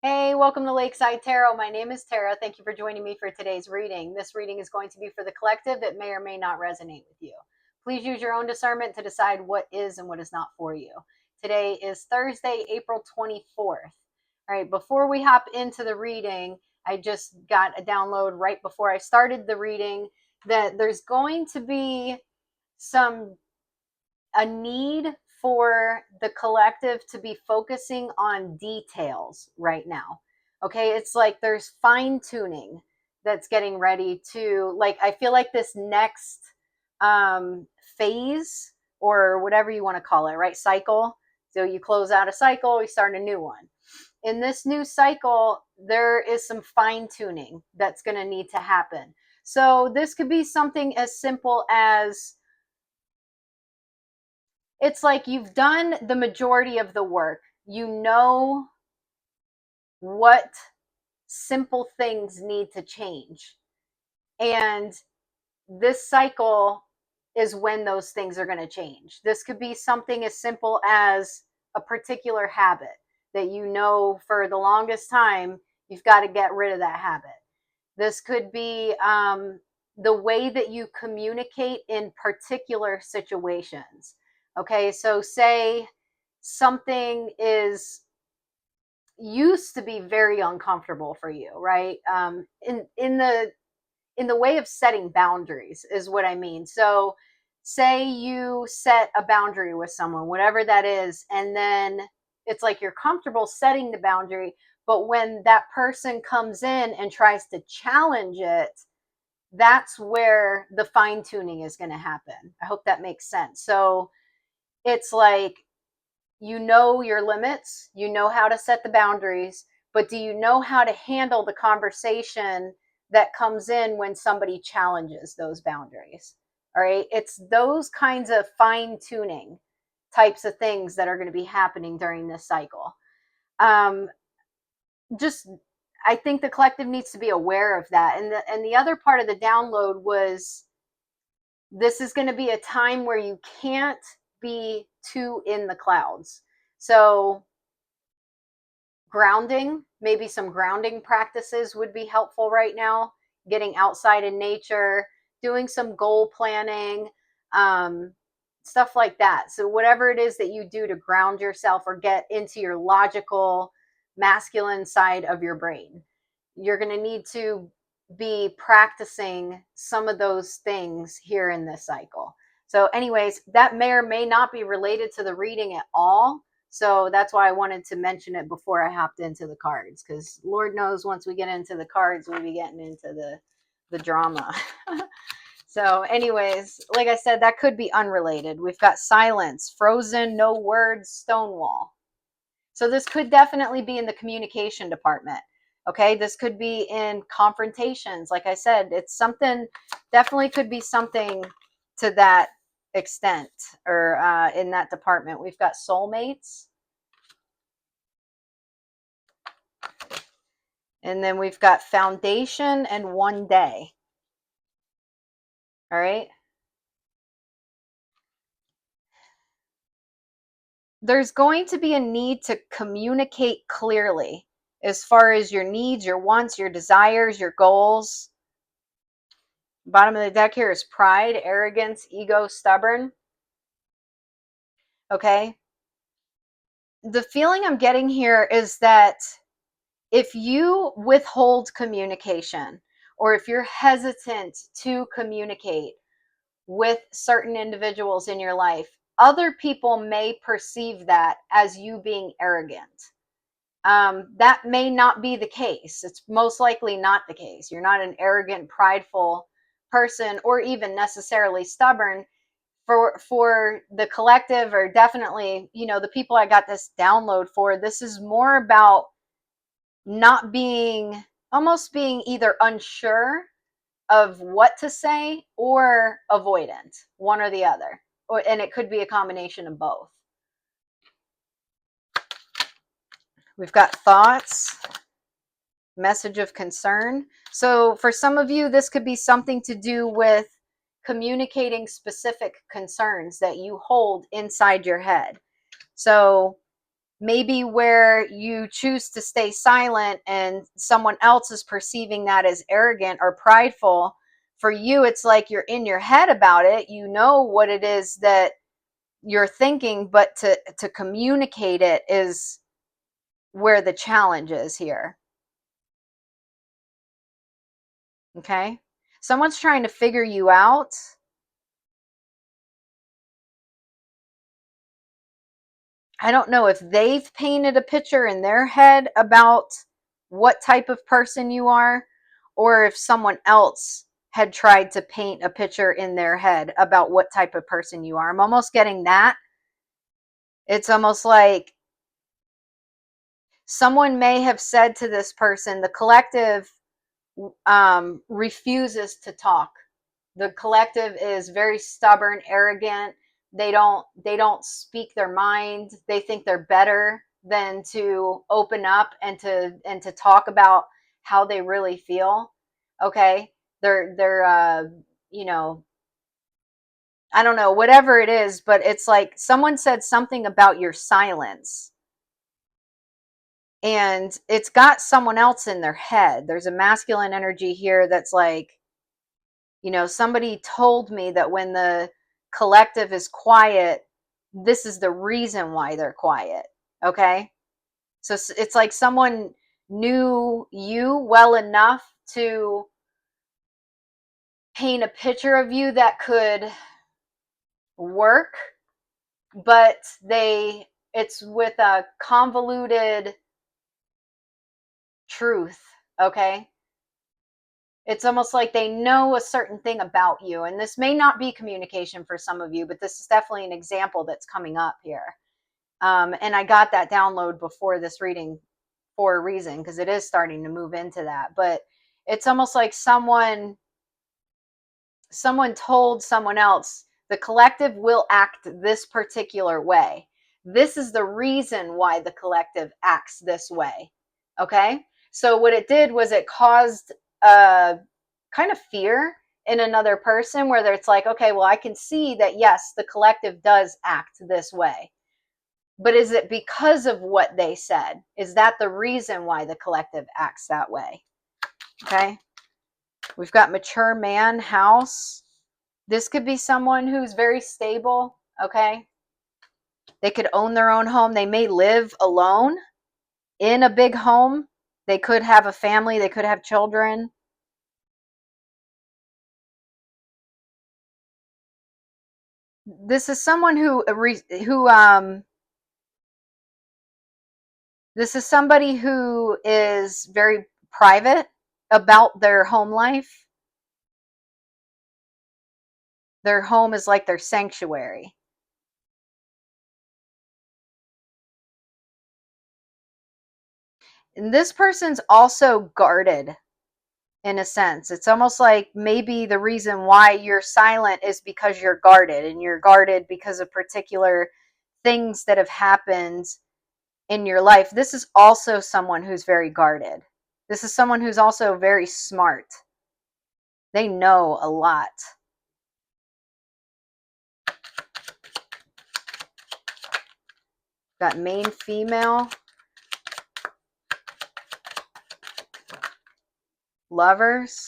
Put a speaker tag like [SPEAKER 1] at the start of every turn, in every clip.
[SPEAKER 1] Hey, welcome to Lakeside Tarot. My name is Tara. Thank you for joining me for today's reading. This reading is going to be for the collective. It may or may not resonate with you. Please use your own discernment to decide what is and what is not for you. Today is Thursday, April 24th. All right, before we hop into the reading, I just got a download right before I started the reading that there's going to be a need for the collective to be focusing on details right now. Okay, it's like there's fine tuning that's getting ready to, like, I feel like this next phase, or whatever you want to call it, right? Cycle. So you close out a cycle, we start a new one. In this new cycle, there is some fine tuning that's going to need to happen. So this could be something as simple as, it's like you've done the majority of the work. You know what simple things need to change. And this cycle is when those things are going to change. This could be something as simple as a particular habit that you know for the longest time you've got to get rid of that habit. This could be the way that you communicate in particular situations. Okay, so say something is used to be very uncomfortable for you, right? In the way of setting boundaries is what I mean. So say you set a boundary with someone, whatever that is, and then it's like you're comfortable setting the boundary, but when that person comes in and tries to challenge it, that's where the fine tuning is going to happen. I hope that makes sense. So it's like, you know your limits, you know how to set the boundaries, but do you know how to handle the conversation that comes in when somebody challenges those boundaries? All right, it's those kinds of fine tuning types of things that are going to be happening during this cycle. Um, just, I think the collective needs to be aware of that. And the other part of the download was, this is going to be a time where you can't be too in the clouds. So grounding, maybe some grounding practices would be helpful right now. Getting outside in nature, doing some goal planning, um, stuff like that. So whatever it is that you do to ground yourself or get into your logical masculine side of your brain, you're going to need to be practicing some of those things here in this cycle. So anyways, that may or may not be related to the reading at all. So that's why I wanted to mention it before I hopped into the cards, because Lord knows once we get into the cards, we'll be getting into the drama. So anyways, like I said, that could be unrelated. We've got silence, frozen, no words, stonewall. So this could definitely be in the communication department. Okay, this could be in confrontations. Like I said, it's something, definitely could be something to that extent, or in that department. We've got soulmates. And then we've got foundation and one day. All right. There's going to be a need to communicate clearly as far as your needs, your wants, your desires, your goals. Bottom of the deck here is pride, arrogance, ego, stubborn. Okay. The feeling I'm getting here is that if you withhold communication, or if you're hesitant to communicate with certain individuals in your life, other people may perceive that as you being arrogant. That may not be the case. It's most likely not the case. You're not an arrogant, prideful person, or even necessarily stubborn. For the collective, or definitely, the people I got this download for, this is more about not being, almost being either unsure of what to say or avoidant, one or the other. And it could be a combination of both. We've got thoughts, message of concern. So for some of you, this could be something to do with communicating specific concerns that you hold inside your head. So maybe where you choose to stay silent and someone else is perceiving that as arrogant or prideful, for you it's like you're in your head about it, you know what it is that you're thinking, but to communicate it is where the challenge is here. Okay, someone's trying to figure you out. I don't know if they've painted a picture in their head about what type of person you are, or if someone else had tried to paint a picture in their head about what type of person you are. I'm almost getting that. It's almost like someone may have said to this person, the collective refuses to talk. The collective is very stubborn, arrogant. They don't speak their mind. They think they're better than to open up and to talk about how they really feel. Okay, they're you know, I don't know, whatever it is, but it's like someone said something about your silence, and it's got someone else in their head. There's a masculine energy here that's like, somebody told me that when the collective is quiet, this is the reason why they're quiet. Okay, so it's like someone knew you well enough to paint a picture of you that could work, but it's with a convoluted truth. Okay, it's almost like they know a certain thing about you, and this may not be communication for some of you, but this is definitely an example that's coming up here. And I got that download before this reading for a reason, because it is starting to move into that. But it's almost like someone told someone else, the collective will act this particular way. This is the reason why the collective acts this way. Okay, so what it did was it caused a kind of fear in another person, where it's like, okay, well, I can see that yes, the collective does act this way, but is it because of what they said? Is that the reason why the collective acts that way? Okay, we've got mature man, house. This could be someone who's very stable. Okay, they could own their own home. They may live alone in a big home. They could have a family. They could have children. This is someone who this is somebody who is very private about their home life. Their home is like their sanctuary. And this person's also guarded in a sense. It's almost like maybe the reason why you're silent is because you're guarded, and you're guarded because of particular things that have happened in your life. This is also someone who's very guarded. This is someone who's also very smart. They know a lot. Got main female, lovers,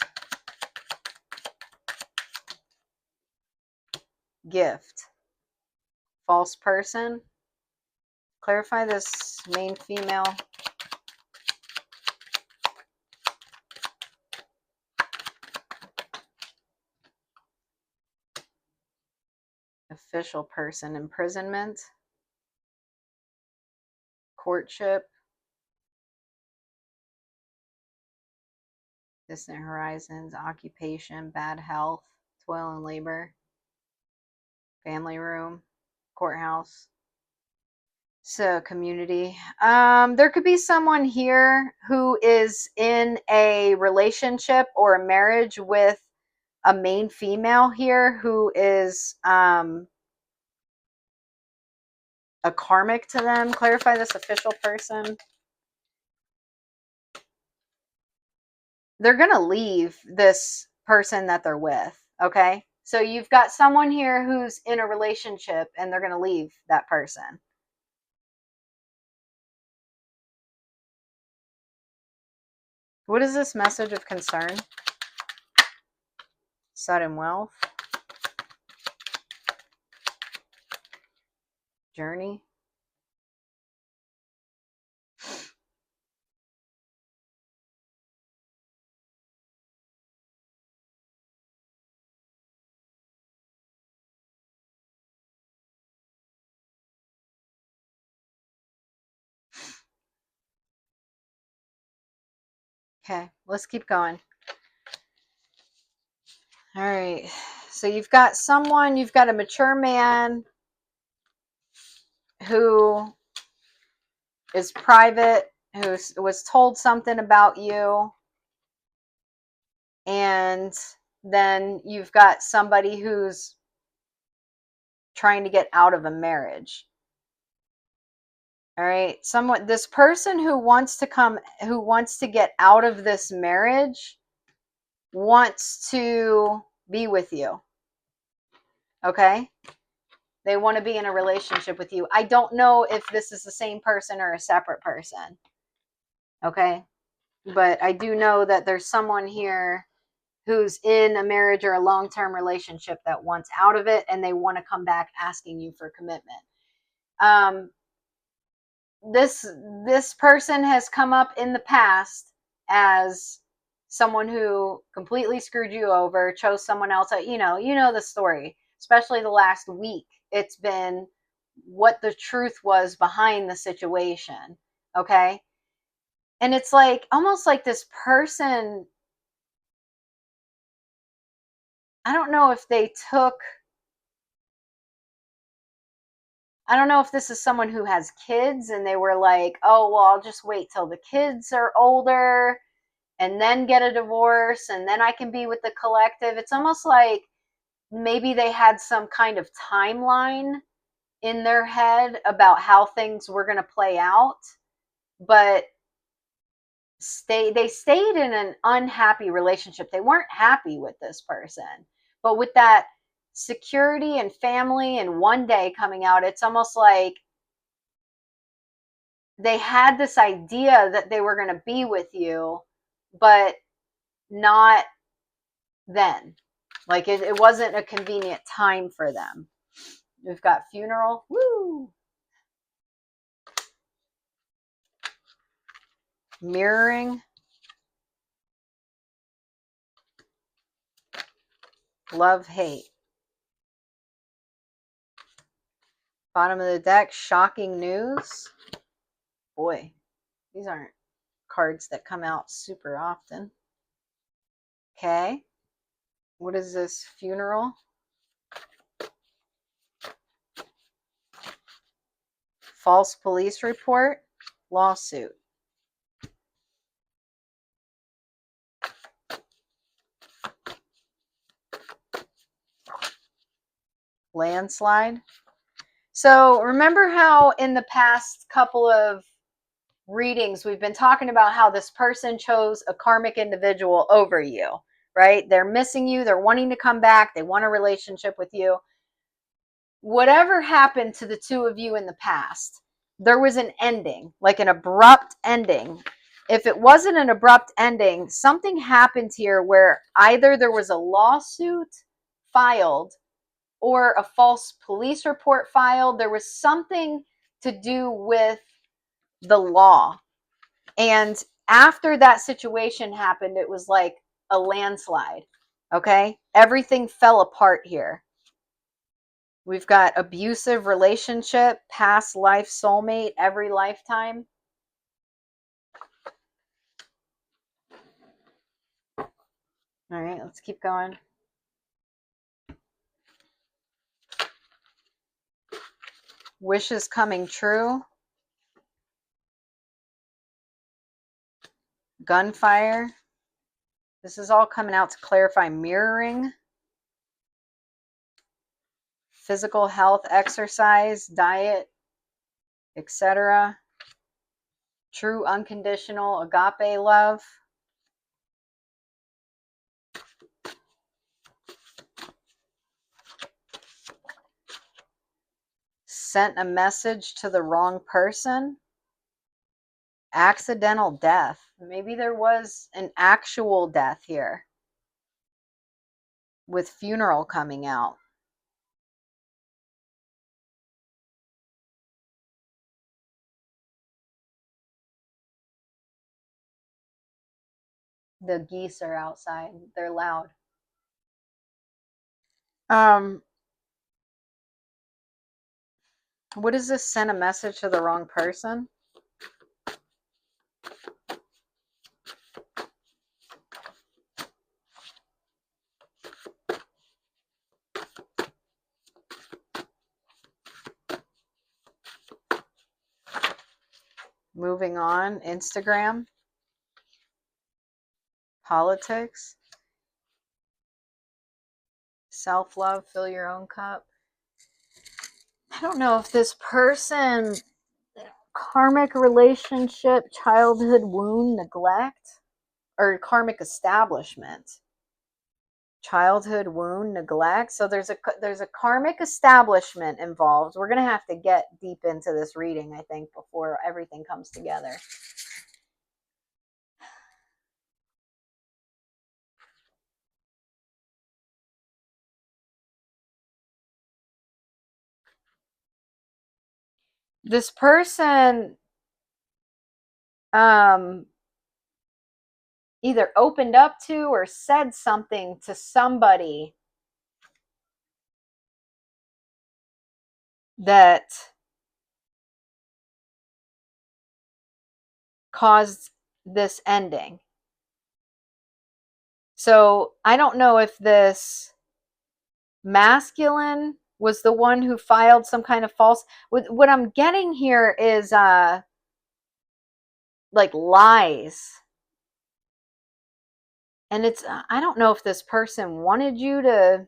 [SPEAKER 1] gift, false person. Clarify this main female. Official person, imprisonment, courtship, distant horizons, occupation, bad health, toil and labor, family room, courthouse. So community. There could be someone here who is in a relationship or a marriage with a main female here who is a karmic to them. Clarify this official person. They're going to leave this person that they're with. Okay. So you've got someone here who's in a relationship and they're going to leave that person. What is this message of concern? Sudden wealth. Journey. Okay, let's keep going. All right. So you've got a mature man who is private, who was told something about you, and then you've got somebody who's trying to get out of a marriage. All right. This person who wants to get out of this marriage wants to be with you. Okay? They want to be in a relationship with you. I don't know if this is the same person or a separate person. Okay? But I do know that there's someone here who's in a marriage or a long-term relationship that wants out of it, and they want to come back asking you for commitment. This person has come up in the past as someone who completely screwed you over, chose someone else. You know the story, especially the last week. It's been what the truth was behind the situation. Okay. And it's like almost like this person, I don't know if I don't know if this is someone who has kids and they were like, oh, well, I'll just wait till the kids are older and then get a divorce and then I can be with the collective. It's almost like maybe they had some kind of timeline in their head about how things were going to play out, but they stayed in an unhappy relationship. They weren't happy with this person. But with that security and family and one day coming out, it's almost like they had this idea that they were going to be with you, but not then. Like it wasn't a convenient time for them. We've got funeral. Woo! Mirroring. Love, hate. Bottom of the deck, shocking news. Boy, these aren't cards that come out super often. Okay. What is this? Funeral. False police report. Lawsuit. Landslide. So remember how in the past couple of readings we've been talking about how this person chose a karmic individual over you, right? They're missing you, they're wanting to come back, they want a relationship with you. Whatever happened to the two of you in the past, there was an ending, like an abrupt ending. If it wasn't an abrupt ending, something happened here where either there was a lawsuit filed or a false police report filed. There was something to do with the law. And after that situation happened, it was like a landslide. Okay? Everything fell apart here. We've got abusive relationship, past life soulmate, every lifetime. All right, let's keep going. Wishes coming true. Gunfire. This is all coming out to clarify mirroring. Physical health, exercise, diet, etc. True unconditional agape love. Sent a message to the wrong person. Accidental death. Maybe there was an actual death here with funeral coming out. The geese are outside. They're loud. Um, what is this? Send a message to the wrong person? Moving on. Instagram. Politics. Self-love. Fill your own cup. I don't know if this person, karmic relationship, childhood wound, neglect, or karmic establishment. Childhood wound, neglect. So there's a karmic establishment involved. We're going to have to get deep into this reading, I think, before everything comes together. This person either opened up to or said something to somebody that caused this ending. So I don't know if this masculine was the one who filed some kind of false. What I'm getting here is like lies. And it's, I don't know if this person wanted you to,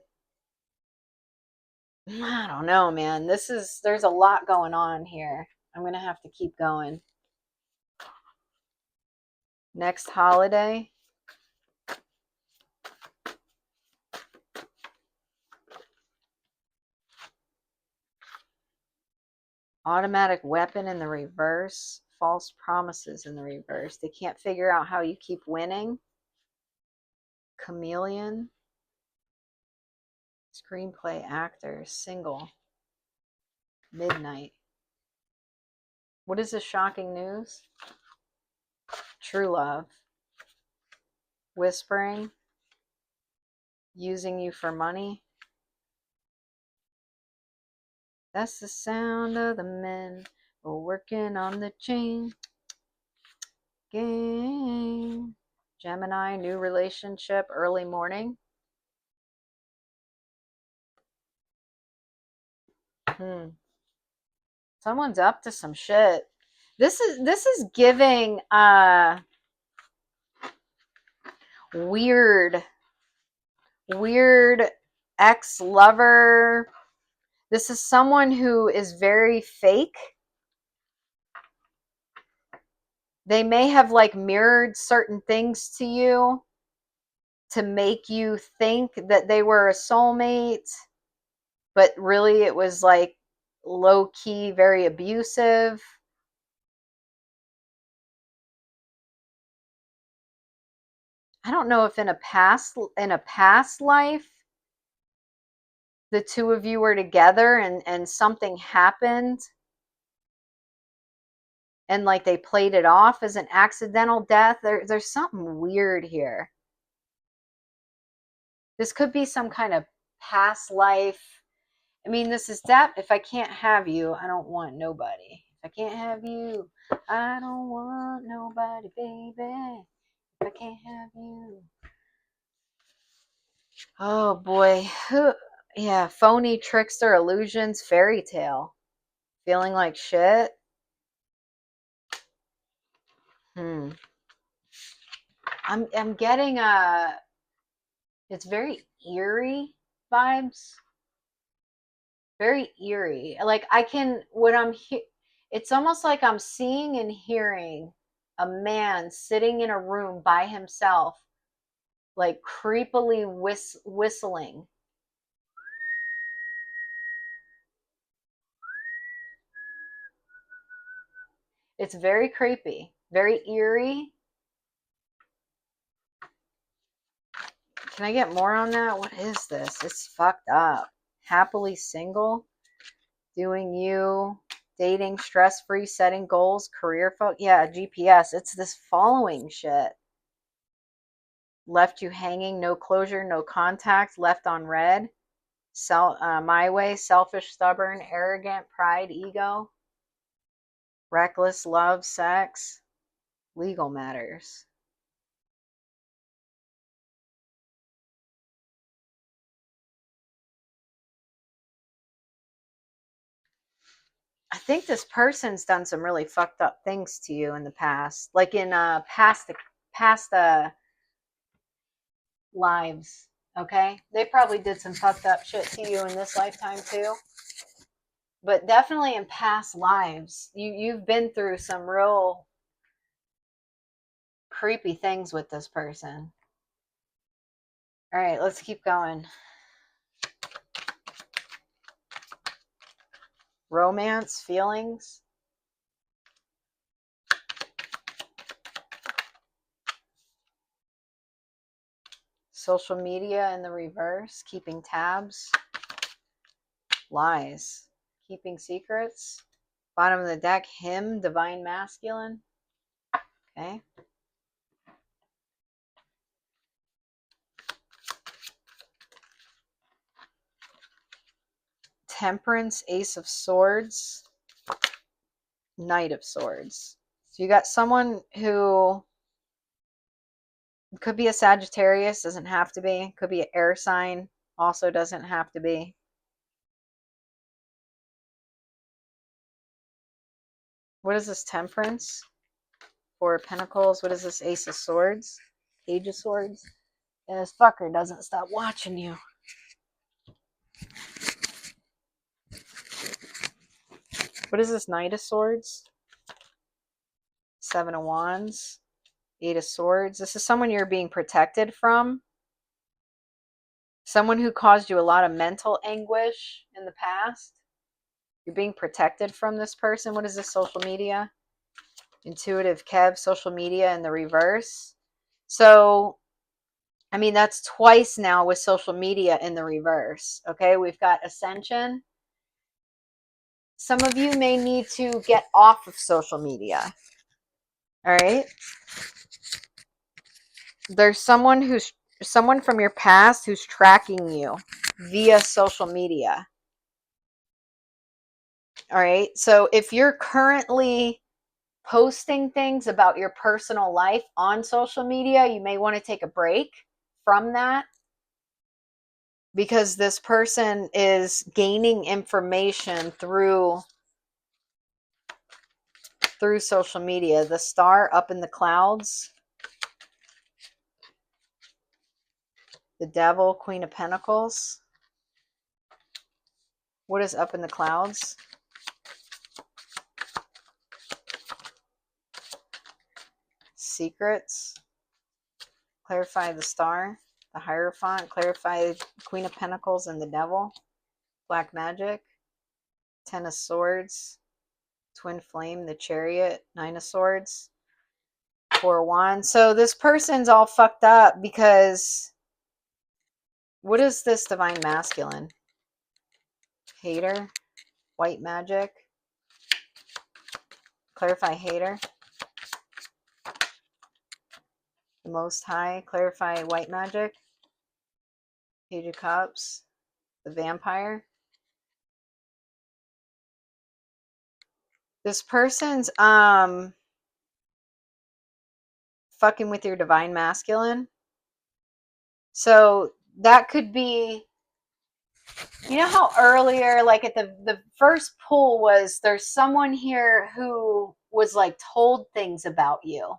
[SPEAKER 1] I don't know, man. There's a lot going on here. I'm going to have to keep going. Next holiday. Automatic weapon in the reverse. False promises in the reverse. They can't figure out how you keep winning. Chameleon. Screenplay actor. Single. Midnight. What is this shocking news? True love. Whispering. Using you for money. That's the sound of the men working on the chain gang. Gemini, new relationship, early morning. Someone's up to some shit. This is giving weird ex-lover. This is someone who is very fake. They may have like mirrored certain things to you to make you think that they were a soulmate, but really it was like low key, very abusive. I don't know if in a past life the two of you were together and something happened and like they played it off as an accidental death. There's something weird here. This could be some kind of past life. I mean, this is that if I can't have you, I don't want nobody. If I can't have you, I don't want nobody, baby. If I can't have you. Oh boy. Yeah, phony trickster illusions, fairy tale. Feeling like shit. I'm getting it's very eerie vibes. Very eerie. Like I can what I'm it's almost like I'm seeing and hearing a man sitting in a room by himself, like creepily whistling. It's very creepy. Very eerie. Can I get more on that? What is this? It's fucked up. Happily single, doing you, dating, stress free, setting goals, career focus. Yeah, GPS. It's this following shit. Left you hanging, no closure, no contact, left on red. My way, selfish, stubborn, arrogant, pride, ego, reckless, love, sex, legal matters. I think this person's done some really fucked up things to you in the past, like in past lives. Okay, they probably did some fucked up shit to you in this lifetime too, but definitely in past lives, you've been through some real creepy things with this person. All right, let's keep going. Romance, feelings, social media in the reverse, keeping tabs, lies, keeping secrets. Bottom of the deck, him, divine masculine. Okay. Temperance, ace of swords, knight of swords. So you got someone who could be a Sagittarius, doesn't have to be. Could be an air sign, also doesn't have to be. What is this temperance? Four of Pentacles. What is this ace of swords? Page of swords. And this fucker doesn't stop watching you. What is this knight of swords? Seven of wands. Eight of swords. This is someone you're being protected from. Someone who caused you a lot of mental anguish in the past. You're being protected from this person. What is this, social media? Intuitive Kev, social media in the reverse. So, I mean, that's twice now with social media in the reverse. Okay, we've got Ascension. Some of you may need to get off of social media. All right. There's someone from your past who's tracking you via social media. All right. So if you're currently posting things about your personal life on social media, you may want to take a break from that, because this person is gaining information through social media. The star up in the clouds, the devil, Queen of Pentacles. What is up in the clouds? Secrets. Clarify the star, the Hierophant. Clarify Queen of Pentacles and the devil. Black magic. Ten of Swords. Twin flame, the Chariot. Nine of Swords. Four of Wands. So this person's all fucked up because what is this divine masculine? Hater. White magic. Clarify hater. The Most High. Clarify white magic. Page of Cups. The vampire. This person's fucking with your divine masculine. So that could be, you know how earlier, like at the first pull was, there's someone here who was like told things about you.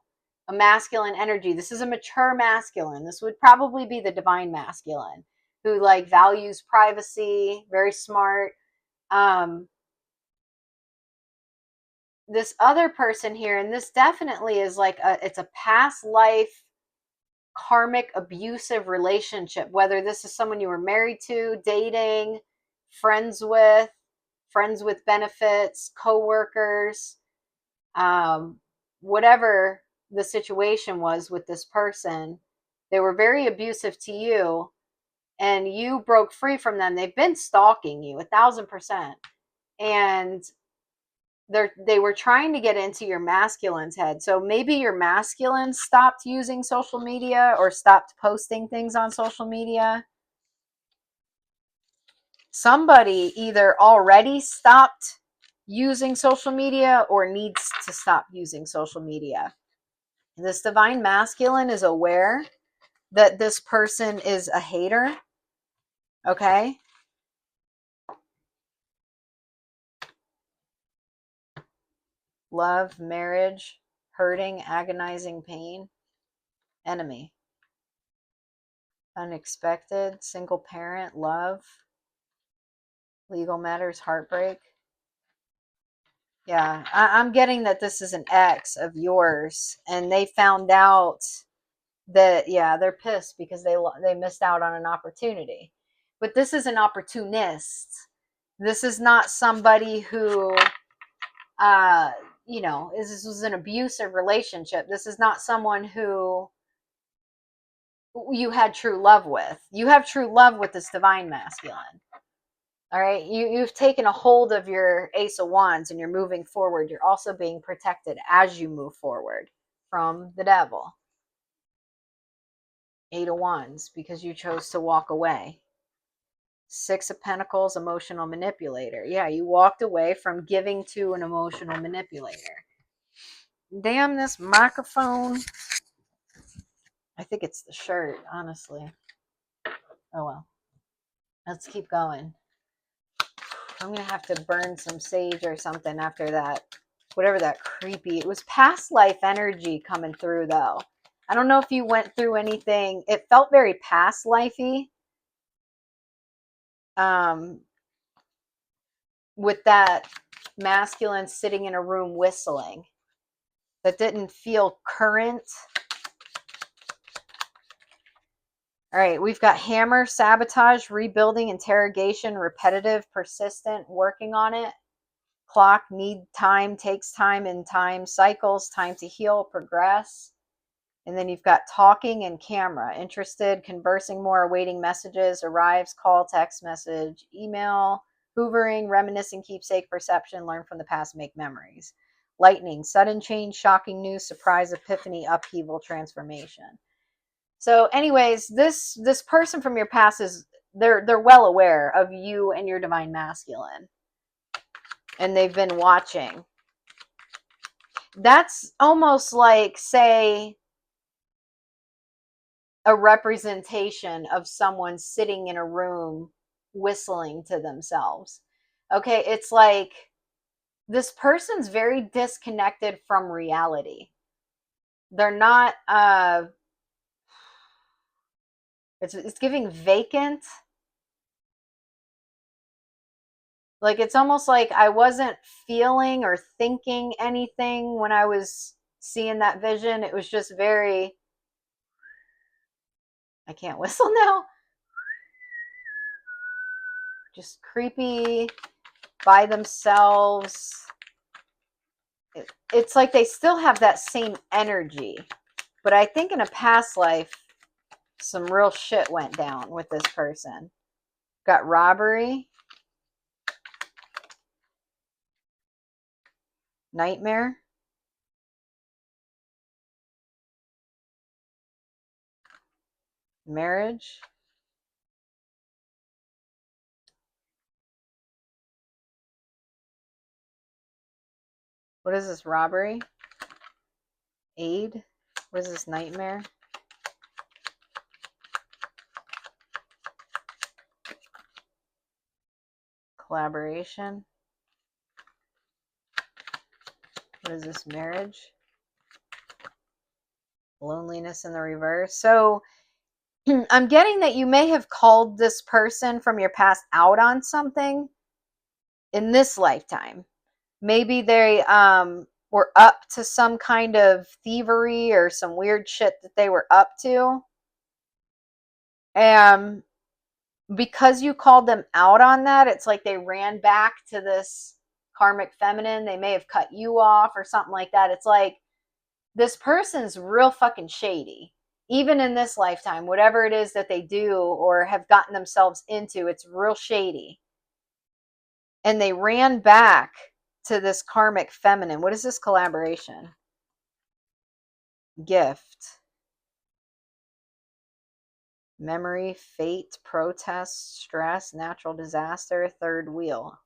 [SPEAKER 1] A masculine energy. This is a mature masculine. This would probably be the divine masculine who like values privacy, very smart. This other person here, and this definitely is like it's a past life karmic abusive relationship, whether this is someone you were married to, dating, friends with benefits, co-workers. whatever the situation was with this person, they were very abusive to you, and you broke free from them. They've been stalking you 1,000%. And they were trying to get into your masculine's head. So maybe your masculine stopped using social media or stopped posting things on social media. Somebody either already stopped using social media or needs to stop using social media. This divine masculine is aware that this person is a hater. Okay. Love, marriage, hurting, agonizing pain, enemy, unexpected, single parent, love, legal matters, heartbreak. Yeah, I'm getting that this is an ex of yours, and they found out that, yeah, they're pissed because they missed out on an opportunity. But this is an opportunist. This is not somebody who uh this was an abusive relationship. This is not someone who you had true love with. You have true love with this divine masculine. All right, you've taken a hold of your Ace of Wands and you're moving forward. You're also being protected as you move forward from the devil. Eight of Wands, because you chose to walk away. Six of Pentacles, emotional manipulator. Yeah, you walked away from giving to an emotional manipulator. Damn this microphone. I think it's the shirt, honestly. Oh well. Let's keep going. I'm going to have to burn some sage or something after that. Whatever that creepy. It was past life energy coming through, though. I don't know if you went through anything. It felt very past lifey. With that masculine sitting in a room whistling. That didn't feel current. All right, we've got hammer, sabotage, rebuilding, interrogation, repetitive, persistent, working on it. Clock, need time, takes time, in time, cycles, time to heal, progress. And then you've got talking and camera, interested, conversing more, awaiting messages, arrives, call, text message, email, hoovering, reminiscing, keepsake, perception, learn from the past, make memories. Lightning, sudden change, shocking news, surprise, epiphany, upheaval, transformation. So anyways, this person from your past is, they're well aware of you and your divine masculine. And they've been watching. That's almost like, say, a representation of someone sitting in a room whistling to themselves. Okay, it's like this person's very disconnected from reality. They're not it's giving vacant. Like, it's almost like I wasn't feeling or thinking anything when I was seeing that vision. It was just very, I can't whistle now. Just creepy, by themselves. It's like they still have that same energy. But I think in a past life, some real shit went down with this person. Got robbery. Nightmare. Marriage. What is this? Robbery. Aid. What is this? Nightmare. Collaboration. What is this? Marriage. Loneliness in the reverse. So I'm getting that you may have called this person from your past out on something in this lifetime. Maybe they were up to some kind of thievery or some weird shit that they were up to. And because you called them out on that, it's like they ran back to this karmic feminine. They may have cut you off or something like that. It's like this person's real fucking shady. Even in this lifetime, whatever it is that they do or have gotten themselves into, it's real shady. And they ran back to this karmic feminine. What is this collaboration? Gift. Memory, fate, protest, stress, natural disaster, third wheel.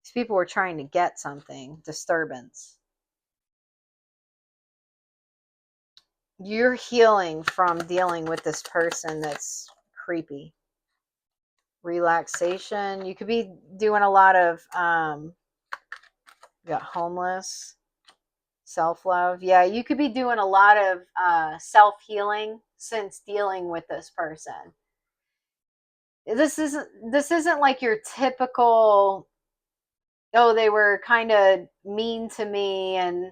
[SPEAKER 1] These people were trying to get something. Disturbance. You're healing from dealing with this person that's creepy. Relaxation. You could be doing a lot of you got homeless, self-love. Yeah, you could be doing a lot of self-healing since dealing with this person. This isn't like your typical, oh, they were kind of mean to me, and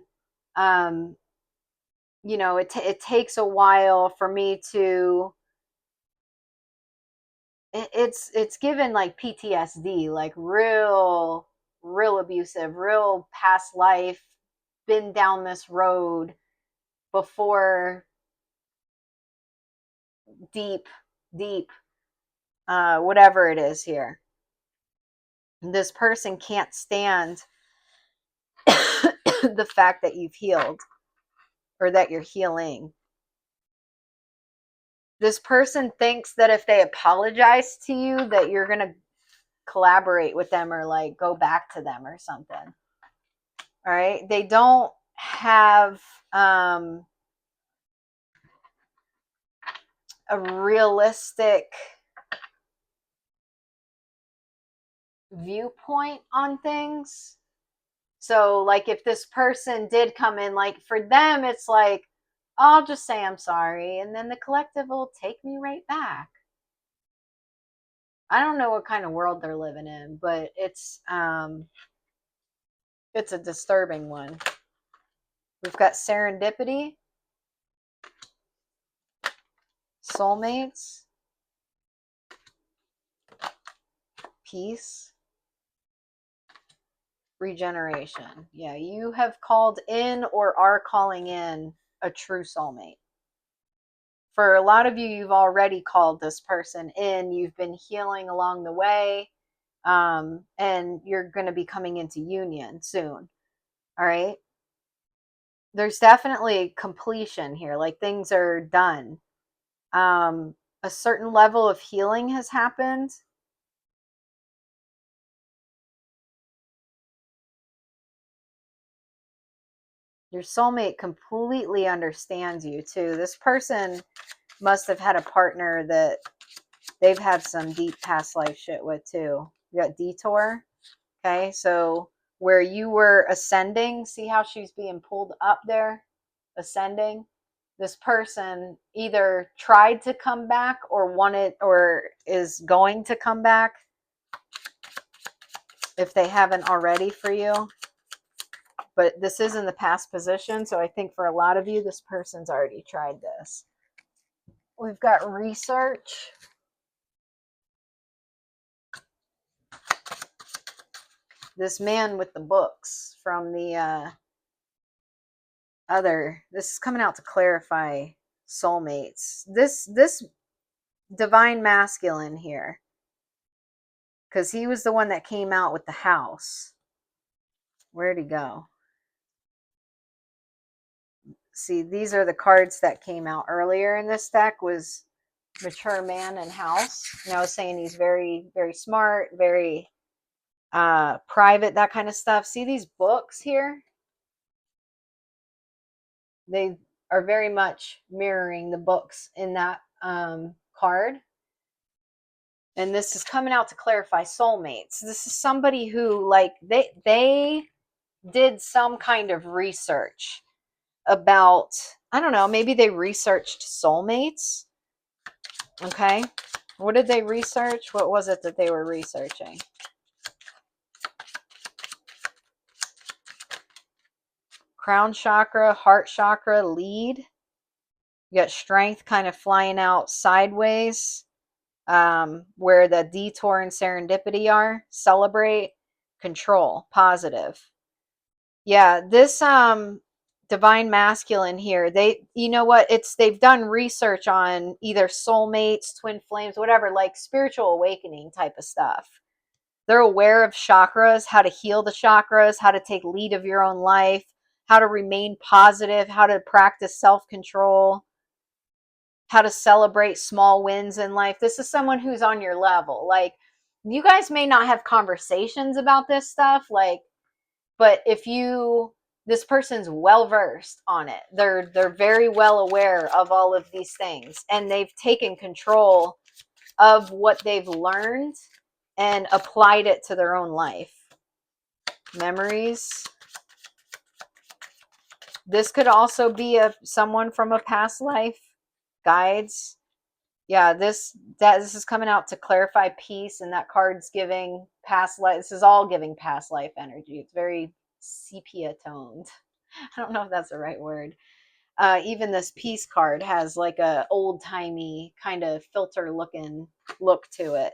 [SPEAKER 1] it takes a while for me to, it's given like PTSD, like real abusive, real past life, been down this road before, deep, deep, whatever it is here. This person can't stand the fact that you've healed or that you're healing. This person thinks that if they apologize to you, that you're going to collaborate with them or like go back to them or something. All right. They don't have a realistic viewpoint on things. So, like, if this person did come in, like, for them, it's like, I'll just say I'm sorry, and then the collective will take me right back. I don't know what kind of world they're living in, but it's a disturbing one. We've got serendipity, soulmates, peace, regeneration. Yeah, you have called in or are calling in a true soulmate. For a lot of you, you've already called this person in. You've been healing along the way, and you're going to be coming into union soon. All right. There's definitely completion here. Like, things are done. A certain level of healing has happened. Your soulmate completely understands you too. This person must have had a partner that they've had some deep past life shit with too. You got detour. Okay, so where you were ascending, see how she's being pulled up there, ascending? This person either tried to come back or wanted or is going to come back if they haven't already for you. But this is in the past position, so I think for a lot of you, this person's already tried this. We've got research. This man with the books from the this is coming out to clarify soulmates. This divine masculine here, because he was the one that came out with the house. Where'd he go? See, these are the cards that came out earlier in this deck. Was mature man and house. And I was saying he's very, very smart, very private, that kind of stuff. See these books here? They are very much mirroring the books in that card. And this is coming out to clarify soulmates. This is somebody who, like, they did some kind of research about, I don't know, maybe they researched soulmates. Okay. What did they research? What was it that they were researching? Crown chakra, heart chakra, lead. You got strength kind of flying out sideways. where the detour and serendipity are. Celebrate, control, positive. Yeah, this divine masculine here, they, you know what, it's, they've done research on either soulmates, twin flames, whatever, like spiritual awakening type of stuff. They're aware of chakras, how to heal the chakras, how to take lead of your own life, how to remain positive, how to practice self-control, how to celebrate small wins in life. This is someone who's on your level. Like, you guys may not have conversations about this stuff, like, but if you, this person's well versed on it. They're very well aware of all of these things, and they've taken control of what they've learned and applied it to their own life. Memories. This could also be someone from a past life. Guides. Yeah, this is coming out to clarify peace, and that card's giving past life. This is all giving past life energy. It's very sepia toned. I don't know if that's the right word. Even this peace card has like a old timey kind of filter looking look to it.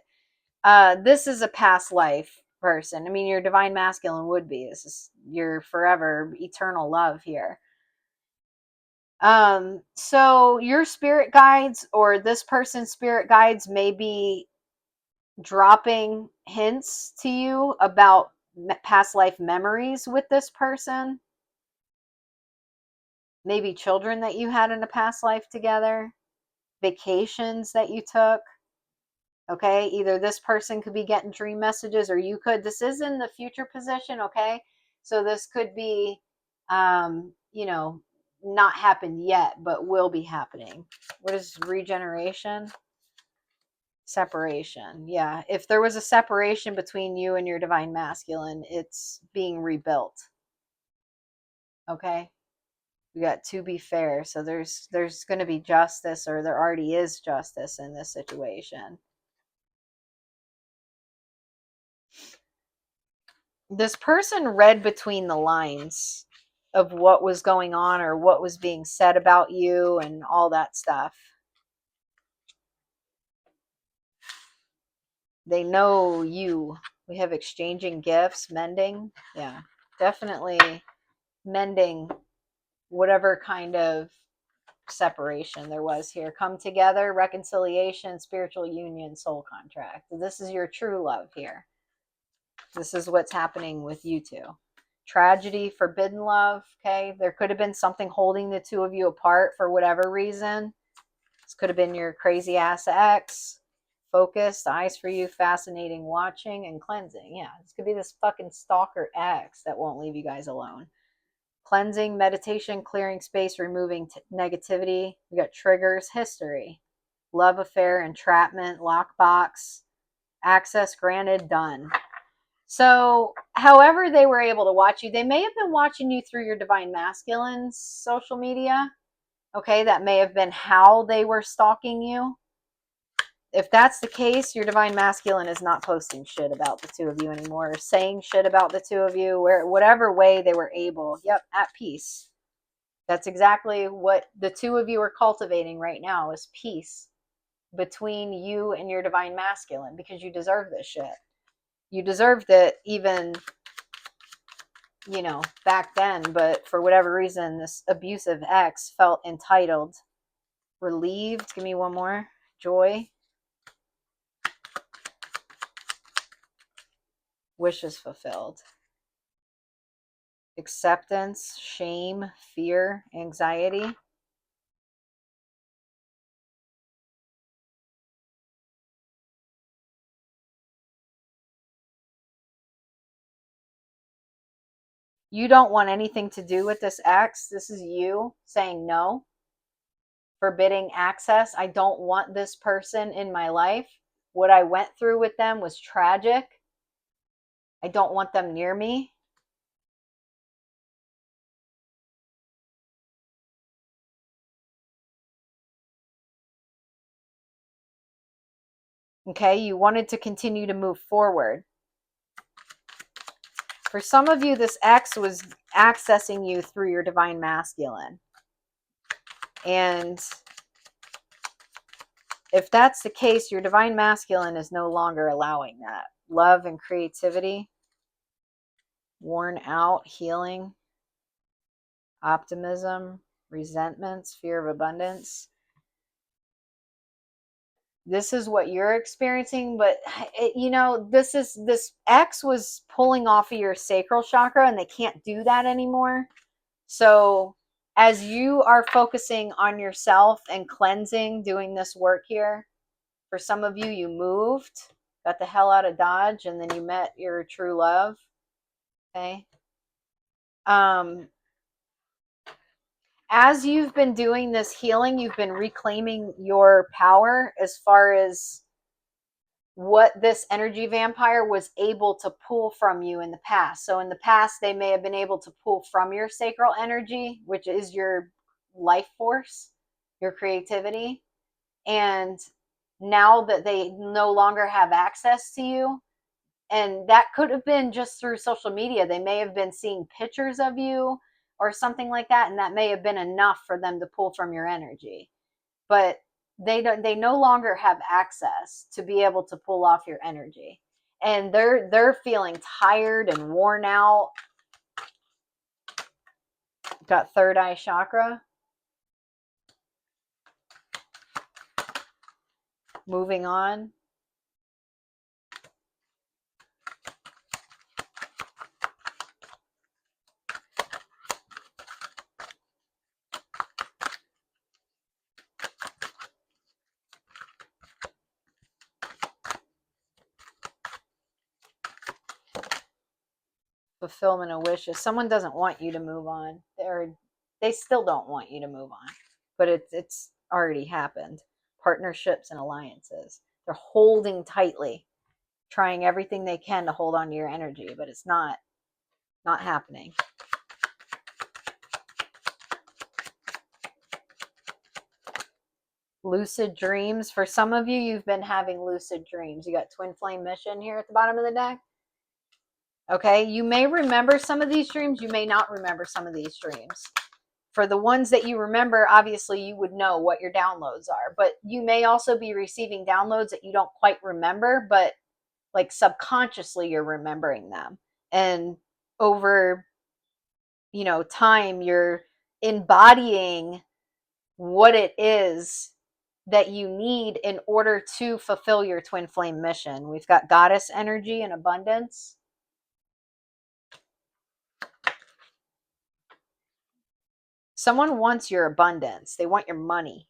[SPEAKER 1] This is a past life person. I mean, your divine masculine would be. This is your forever eternal love here. So your spirit guides, or this person's spirit guides, may be dropping hints to you about past life memories with this person. Maybe children that you had in a past life together, vacations that you took. Okay, either this person could be getting dream messages, or you could. This is in the future position, okay? So this could be, you know, not happened yet, but will be happening. What is regeneration? Separation. Yeah, if there was a separation between you and your divine masculine, it's being rebuilt. Okay? We got to be fair. So there's going to be justice, or there already is justice in this situation. This person read between the lines of what was going on or what was being said about you and all that stuff. They know you. We have exchanging gifts, mending. Yeah, definitely mending whatever kind of separation there was here. Come together, reconciliation, spiritual union, soul contract. This is your true love here. This is what's happening with you two. Tragedy, forbidden love. Okay, there could have been something holding the two of you apart for whatever reason. This could have been your crazy ass ex. Focused, eyes for you, fascinating, watching, and cleansing. Yeah, this could be this fucking stalker ex that won't leave you guys alone. Cleansing, meditation, clearing space, removing negativity. We got triggers, history, love affair, entrapment, lockbox, access granted, done. So, however they were able to watch you, they may have been watching you through your divine masculine's social media. Okay, that may have been how they were stalking you. If that's the case, your divine masculine is not posting shit about the two of you anymore, or saying shit about the two of you, where whatever way they were able. Yep, at peace. That's exactly what the two of you are cultivating right now, is peace between you and your divine masculine, because you deserve this shit. You deserved it even, you know, back then, but for whatever reason, this abusive ex felt entitled. Relieved. Give me one more. Joy. Wishes fulfilled. Acceptance, shame, fear, anxiety. You don't want anything to do with this ex. This is you saying no, forbidding access. I don't want this person in my life. What I went through with them was tragic. I don't want them near me. Okay, you wanted to continue to move forward. For some of you, this ex was accessing you through your divine masculine. And If that's the case, your divine masculine is no longer allowing that. Love and creativity, worn out, healing, optimism, resentments, fear of abundance. This is what you're experiencing, but this X was pulling off of your sacral chakra, and they can't do that anymore. So as you are focusing on yourself and cleansing, doing this work here, for some of you, you moved, got the hell out of Dodge, and then you met your true love. Okay. As you've been doing this healing, you've been reclaiming your power as far as what this energy vampire was able to pull from you in the past. So in the past, they may have been able to pull from your sacral energy, which is your life force, your creativity. And now that they no longer have access to you, and that could have been just through social media, they may have been seeing pictures of you or something like that, and that may have been enough for them to pull from your energy. But they no longer have access to be able to pull off your energy, and they're feeling tired and worn out. Got third eye chakra. Moving on. Fulfillment of wishes. Someone doesn't want you to move on. They still don't want you to move on, but it's already happened. Partnerships and alliances. They're holding tightly, trying everything they can to hold on to your energy, but it's not happening. Lucid dreams. For some of you, you've been having lucid dreams. You got twin flame mission here at the bottom of the deck. Okay, you may remember some of these dreams. You may not remember some of these dreams. For the ones that you remember, obviously you would know what your downloads are, but you may also be receiving downloads that you don't quite remember, but like subconsciously you're remembering them. And over, time, you're embodying what it is that you need in order to fulfill your twin flame mission. We've got goddess energy and abundance. Someone wants your abundance. They want your money.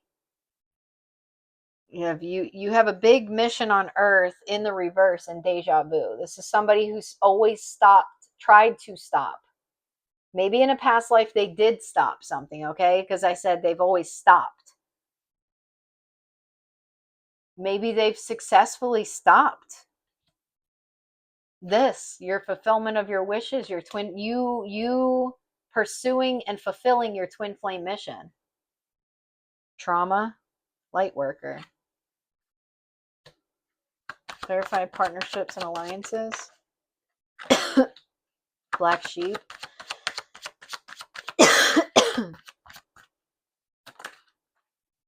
[SPEAKER 1] You have a big mission on earth in the reverse in deja vu. This is somebody who's always tried to stop. Maybe in a past life they did stop something, okay? Because I said they've always stopped. Maybe they've successfully stopped this, your fulfillment of your wishes, your twin, you pursuing and fulfilling your twin flame mission. Trauma, light worker. Clarified partnerships and alliances. Black sheep.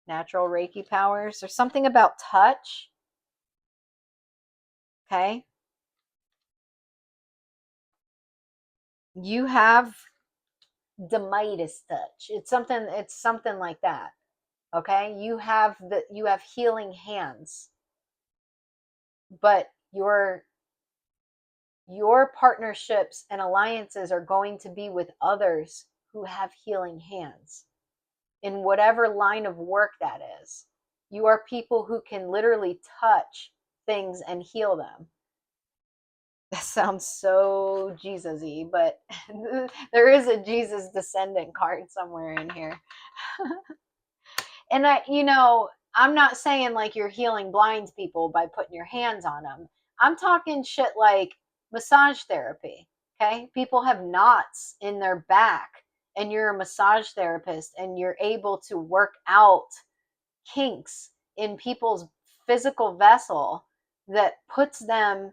[SPEAKER 1] Natural Reiki powers. There's something about touch. Okay. You have the Midas touch. It's something like that. Okay. You have healing hands. But your partnerships and alliances are going to be with others who have healing hands in whatever line of work that is. You are people who can literally touch things and heal them. That sounds so Jesus-y, but there is a Jesus descendant card somewhere in here. And I'm not saying like you're healing blind people by putting your hands on them. I'm talking shit like massage therapy. Okay. People have knots in their back, and you're a massage therapist, and you're able to work out kinks in people's physical vessel that puts them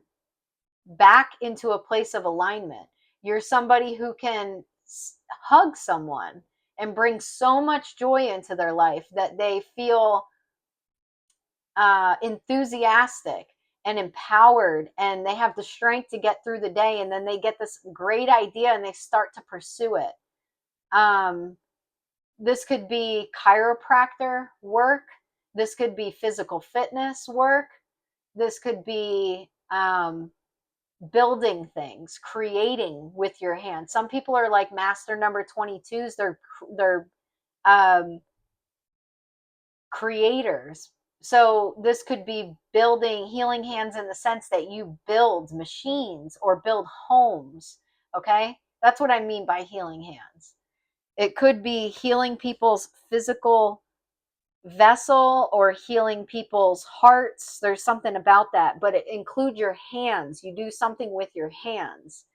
[SPEAKER 1] back into a place of alignment. You're somebody who can hug someone and bring so much joy into their life that they feel enthusiastic and empowered, and they have the strength to get through the day, and then they get this great idea and they start to pursue it. This could be chiropractor work. This could be physical fitness work. This could be building things, creating with your hands. Some people are like master number 22s. They're um, creators. So this could be building healing hands in the sense that you build machines or build homes. Okay, that's what I mean by healing hands. It could be healing people's physical vessel or healing people's hearts. There's something about that, but it include your hands. You do something with your hands.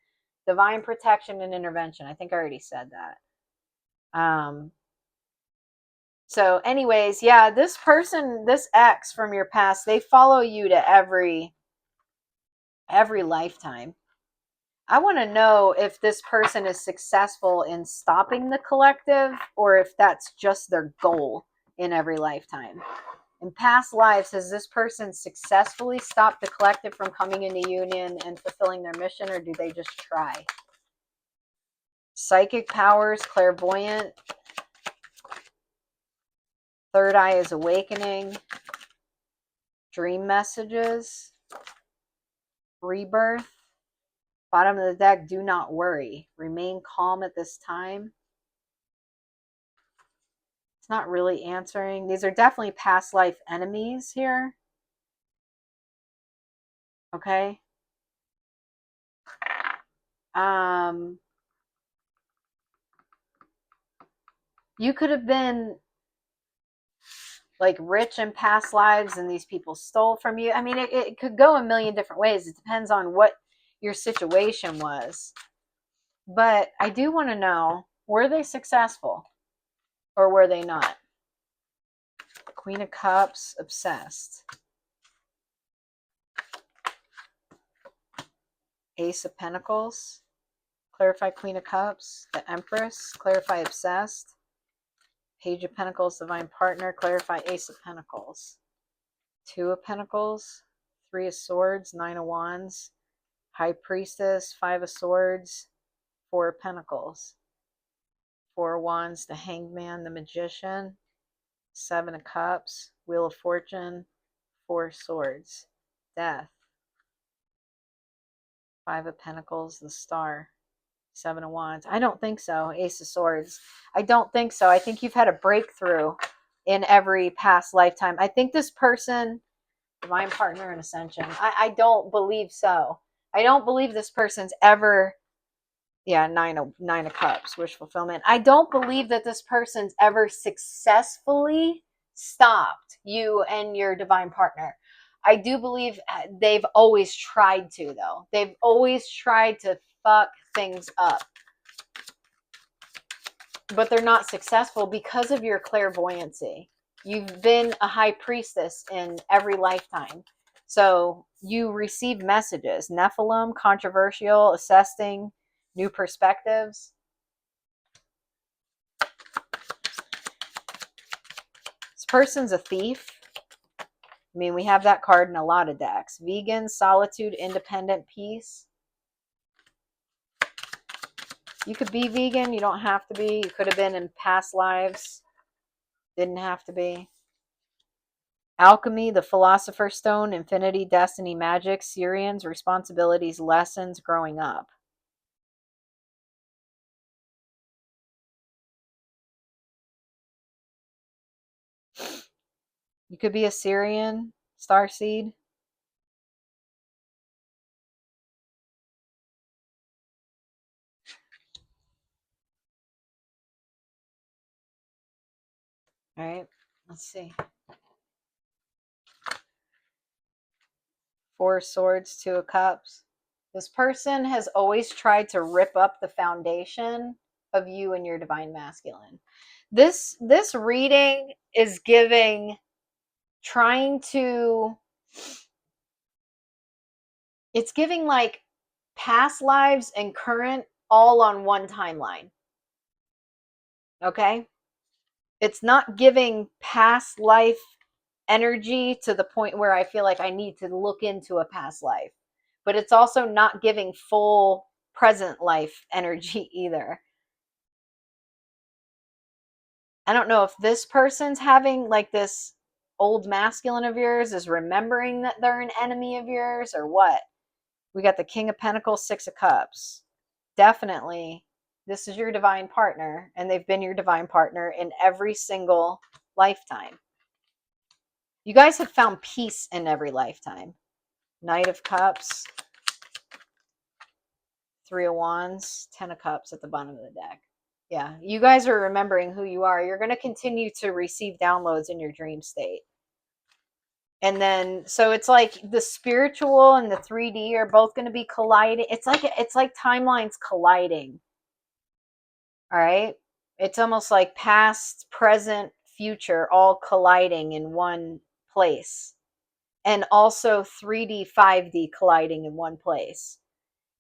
[SPEAKER 1] Divine protection and intervention. I think I already said that. So anyways, yeah, this person, this ex from your past, they follow you to every lifetime. I want to know if this person is successful in stopping the collective or if that's just their goal in every lifetime. In past lives, has this person successfully stopped the collective from coming into union and fulfilling their mission, or do they just try? Psychic powers, clairvoyant, third eye is awakening, dream messages, rebirth. Bottom of the deck, do not worry. Remain calm at this time. It's not really answering. These are definitely past life enemies here. Okay. You could have been like rich in past lives and these people stole from you. I mean, it could go a million different ways. It depends on what your situation was. But I do want to know, were they successful or were they not? Queen of Cups, obsessed. Ace of Pentacles, clarify Queen of Cups. The Empress, clarify obsessed. Page of Pentacles, divine partner, clarify Ace of Pentacles. Two of Pentacles, Three of Swords, Nine of Wands, High Priestess, Five of Swords, Four of Pentacles. Four of Wands, the Hangman, the Magician, Seven of Cups, Wheel of Fortune, Four of Swords, Death. Five of Pentacles, the Star, Seven of Wands. I don't think so. Ace of Swords. I don't think so. I think you've had a breakthrough in every past lifetime. I think this person, divine partner and ascension. I don't believe so. I don't believe this person's ever, yeah, nine of cups, wish fulfillment. I don't believe that this person's ever successfully stopped you and your divine partner. I do believe they've always tried to, though. They've always tried to fuck things up. But they're not successful because of your clairvoyancy. You've been a high priestess in every lifetime. So you receive messages. Nephilim, controversial, assessing, new perspectives. This person's a thief. I mean, we have that card in a lot of decks. Vegan, solitude, independent, peace. You could be vegan. You don't have to be. You could have been in past lives. Didn't have to be. Alchemy, the Philosopher's Stone, Infinity, Destiny, Magic, Syrians, Responsibilities, Lessons, Growing Up. You could be a Syrian, Starseed. All right, let's see. Four of Swords, Two of Cups. This person has always tried to rip up the foundation of you and your divine masculine. This reading is giving, trying to, it's giving like past lives and current all on one timeline. Okay? It's not giving past life energy to the point where I feel like I need to look into a past life. But it's also not giving full present life energy either. I don't know if this person's having like this old masculine of yours is remembering that they're an enemy of yours or what. We got the King of Pentacles, Six of Cups. Definitely, this is your divine partner, and they've been your divine partner in every single lifetime. You guys have found peace in every lifetime. Knight of Cups, Three of Wands, Ten of Cups at the bottom of the deck. Yeah, you guys are remembering who you are. You're going to continue to receive downloads in your dream state. And then, so it's like the spiritual and the 3D are both going to be colliding. It's like timelines colliding. All right. It's almost like past, present, future all colliding in one place. And also 3D, 5D colliding in one place.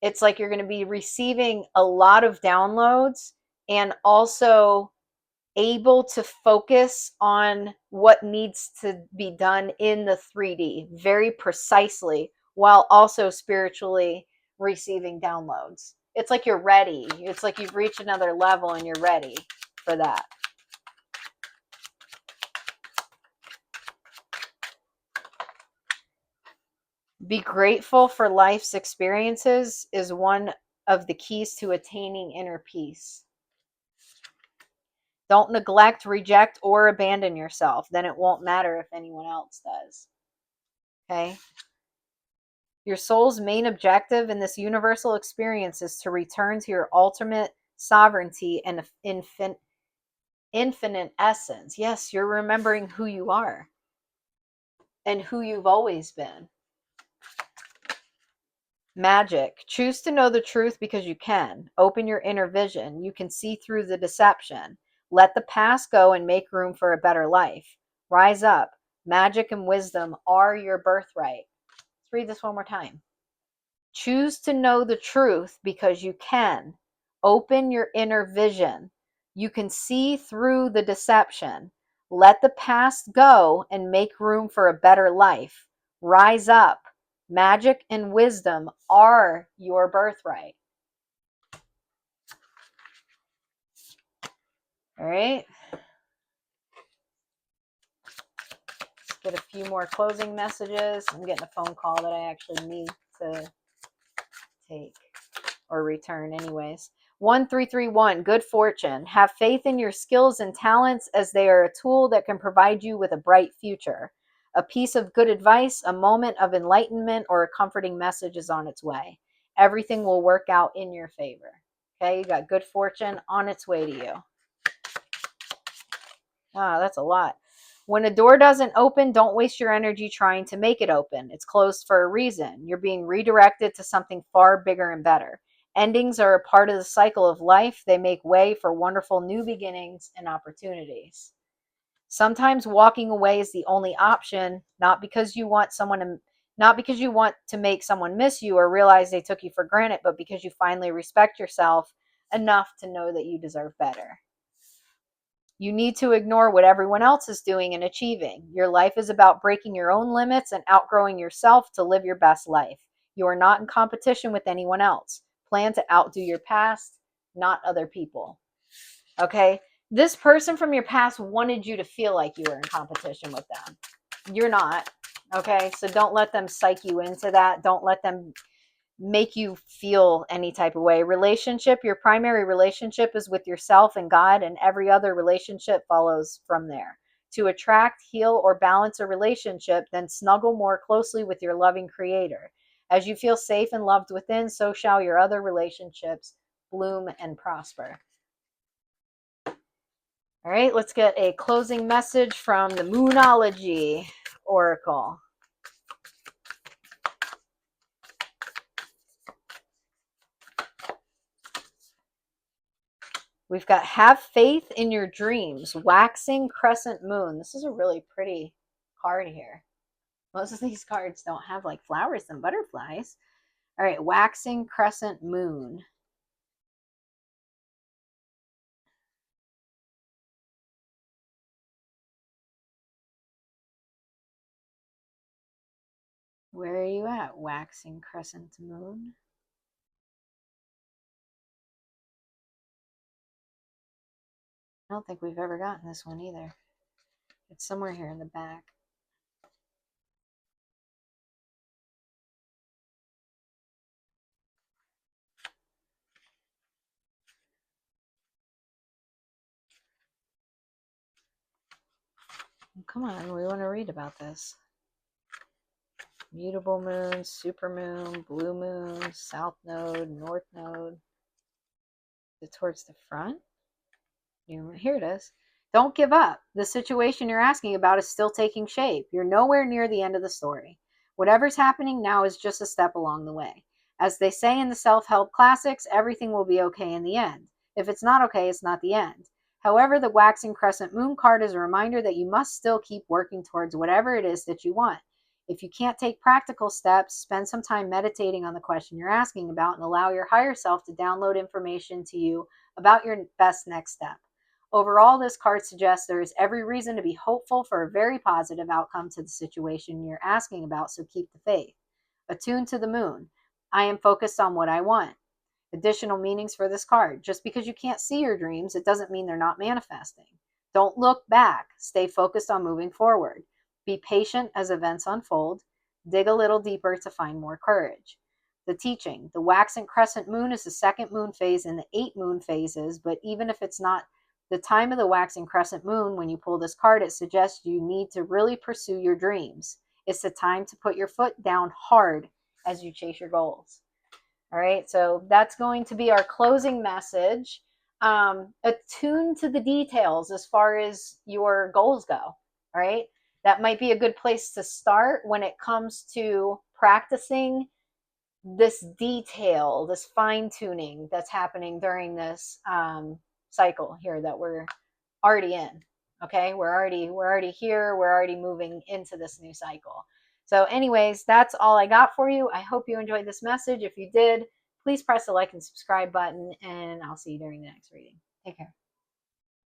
[SPEAKER 1] It's like you're going to be receiving a lot of downloads and also able to focus on what needs to be done in the 3D very precisely while also spiritually receiving downloads. It's like you're ready. It's like you've reached another level and you're ready for that. Be grateful for life's experiences is one of the keys to attaining inner peace. Don't neglect, reject, or abandon yourself. Then it won't matter if anyone else does. Okay? Your soul's main objective in this universal experience is to return to your ultimate sovereignty and infinite essence. Yes, you're remembering who you are and who you've always been. Magic. Choose to know the truth because you can. Open your inner vision. You can see through the deception. Let the past go and make room for a better life. Rise up. Magic and wisdom are your birthright. Let's read this one more time. Choose to know the truth because you can. Open your inner vision. You can see through the deception. Let the past go and make room for a better life. Rise up. Magic and wisdom are your birthright. All right. Let's get a few more closing messages. I'm getting a phone call that I actually need to take or return anyways. 1331, good fortune. Have faith in your skills and talents as they are a tool that can provide you with a bright future. A piece of good advice, a moment of enlightenment, or a comforting message is on its way. Everything will work out in your favor. Okay, you got good fortune on its way to you. Ah, that's a lot. When a door doesn't open, don't waste your energy trying to make it open. It's closed for a reason. You're being redirected to something far bigger and better. Endings are a part of the cycle of life. They make way for wonderful new beginnings and opportunities. Sometimes walking away is the only option, not because you want to make someone miss you or realize they took you for granted, but because you finally respect yourself enough to know that you deserve better. You need to ignore what everyone else is doing and achieving. Your life is about breaking your own limits and outgrowing yourself to live your best life. You are not in competition with anyone else. Plan to outdo your past, not other people. Okay? This person from your past wanted you to feel like you were in competition with them. You're not. Okay? So don't let them psych you into that. Don't let them make you feel any type of way. Relationship, your primary relationship is with yourself and God, and every other relationship follows from there. To attract, heal, or balance a relationship, then snuggle more closely with your loving Creator. As you feel safe and loved within, so shall your other relationships bloom and prosper. All right, let's get a closing message from the Moonology Oracle. We've got have faith in your dreams, waxing crescent moon. This is a really pretty card here. Most of these cards don't have like flowers and butterflies. All right, waxing crescent moon. Where are you at, waxing crescent moon? I don't think we've ever gotten this one either. It's somewhere here in the back. Come on, we want to read about this. Mutable moon, supermoon, blue moon, south node, north node. Is it towards the front? Here it is. Don't give up. The situation you're asking about is still taking shape. You're nowhere near the end of the story. Whatever's happening now is just a step along the way. As they say in the self help classics, everything will be okay in the end. If it's not okay, it's not the end. However, the waxing crescent moon card is a reminder that you must still keep working towards whatever it is that you want. If you can't take practical steps, spend some time meditating on the question you're asking about and allow your higher self to download information to you about your best next step. Overall, this card suggests there is every reason to be hopeful for a very positive outcome to the situation you're asking about, so keep the faith. Attuned to the moon. I am focused on what I want. Additional meanings for this card. Just because you can't see your dreams, it doesn't mean they're not manifesting. Don't look back. Stay focused on moving forward. Be patient as events unfold. Dig a little deeper to find more courage. The teaching. The waxing crescent moon is the second moon phase in the 8 moon phases, but even if it's not the time of the waxing crescent moon, when you pull this card, it suggests you need to really pursue your dreams. It's the time to put your foot down hard as you chase your goals. All right, so that's going to be our closing message. Attune to the details as far as your goals go. All right, that might be a good place to start when it comes to practicing this detail, this fine tuning that's happening during this cycle here that we're already in. Okay, we're already here. We're already moving into this new cycle. So, anyways, that's all I got for you. I hope you enjoyed this message. If you did, please press the like and subscribe button, and I'll see you during the next reading. Take care.